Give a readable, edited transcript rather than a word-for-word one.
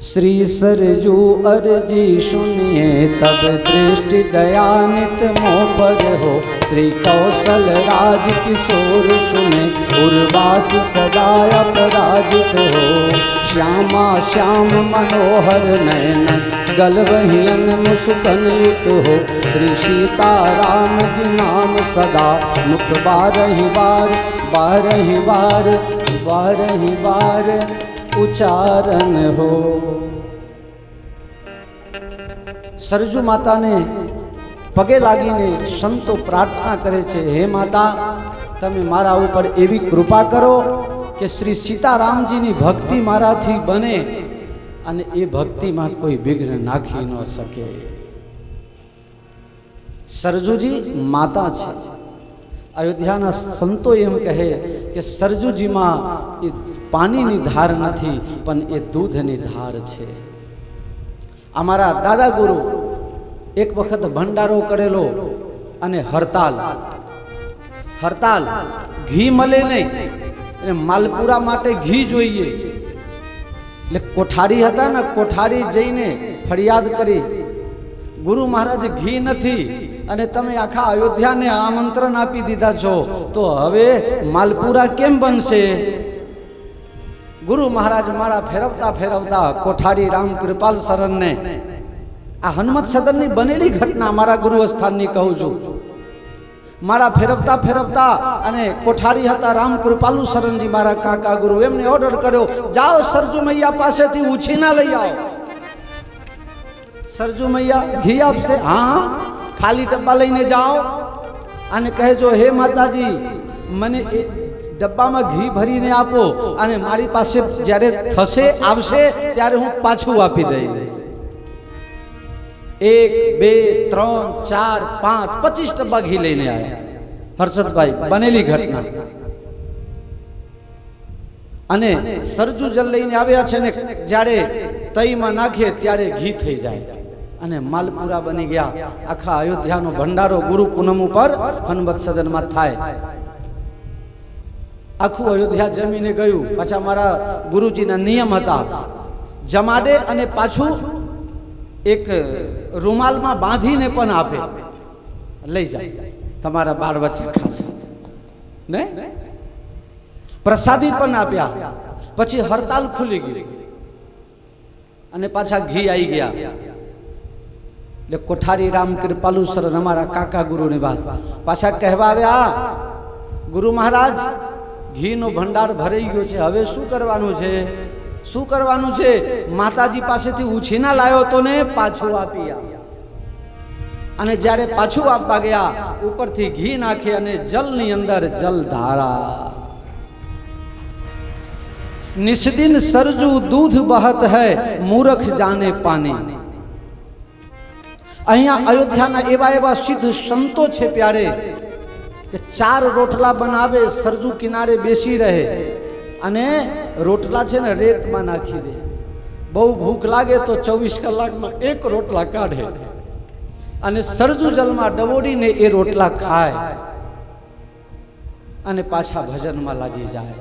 श्री सरजू अर्जी सुनिए तब दृष्टि दयानित मोह पर हो। श्री कौशल राज किशोर सुने उर्वास सदा अपराजित हो। श्यामा श्याम मनोहर नयन गलवहियन मुस्कन युत हो। श्री सीताराम जी नाम सदा मुख बारहि बार बारहि बार बारहि बार उच्चारण हो। सरजू माता ने पगे लागीने संतो प्रार्थना करे छे, हे माता तमे मारा ऊपर एवी कृपा करो कि श्री सीताराम जी नी भक्ति माराथी बने अने ए भक्ति में कोई विघ्न नाखी न सके। सरजूजी माता छे। अयोध्याना संतो एम कहे कि सरजूजी में पानी नी धार नथी पण ए दूध नी धार छे। अमारा दादा गुरु एक वखत भंडारो करेलो अने हड़ताल हड़ताल घी मळे नहीं એટલે માલપુરા માટે ઘી જોઈએ એટલે કોઠારી હતા ને કોઠારી જઈને ફરિયાદ કરી ગુરુ મહારાજ ઘી નથી અને તમે આખા અયોધ્યાને આમંત્રણ આપી દીધા છો તો હવે માલપુરા કેમ બનશે। गुरु महाराज मारा फेरवता फेरवता कोठारी राम कृपाल शरण ने आ हनुमत सदन नी बनेली घटना मारा गुरु स्थान नी कहूं छूं। मारा फेरवता फेरवता अने कोठारी हता राम कृपालु शरण जी मारा काका गुरु एमने ऑर्डर कर्यो, जाओ सरजू मैया पासेथी उछीना लई आओ। सरजू मैया घी आपसे, हाँ खाली डब्बा लईने जाओ अने कहेजो, हे माताजी मने डब्बा में घी भरी ने आपो अने मारी पासे ज्यारे थसे आवशे त्यारे हूँ पाछू आपी दईश। 1 2 3 4 5 25 डब्बा घी लईने आया हर्षद भाई बनेली घटना। अने सरजू जल लईने आव्या छे ने ज्यारे तई में नाखे त्यारे घी थई जाय अने मालपुरा बनी गया। आखा अयोध्यानो भंडारो गुरु पूनम पर हनुमत सदन में थाय। आखू अयोध्या जमीने गयु। पाछा मारा गुरुजी ना नियम हता, जमाडे अने पाछू एक रूमाल में बांधीने पण आपे, लई जा तमारा बाळ बच्चा खासे ने। प्रसादी पण आप्या। पछी हड़ताल खुली गई अने पाछा घी आई गया। એટલે કોઠારી રામ કૃપાલુ શરણ અમારા કાકા ગુરુની વાત પાછા કહેવા આવ્યા, ગુરુ મહારાજ घी नो भंडार भराई गयो छे, हवे शुं करवानुं छे, शुं करवानुं छे। माताजी पासेथी उछीना लायो तो ने पाछू आपी आव्या अने ज्यारे पाछू आपवा गया उपरथी घी नाखे अने जलनी अंदर जलधारा। निस्दिन सरजू दूध बहत है मूर्ख जाने पानी। अहींया अयोध्याना एवा एवा सिद्ध संतो छे प्यारे कि 4 रोटला बनावे, सरजू किनारे बेसी रहे अने रोटला छे ने रेत में नाखी दे। बहु भूख लागे तो 24 कलाक में 1 रोटला काढ़े अने सरजू जल में डबोड़ी ने ए रोटला खाए अने पाछा भजन में लागी जाए।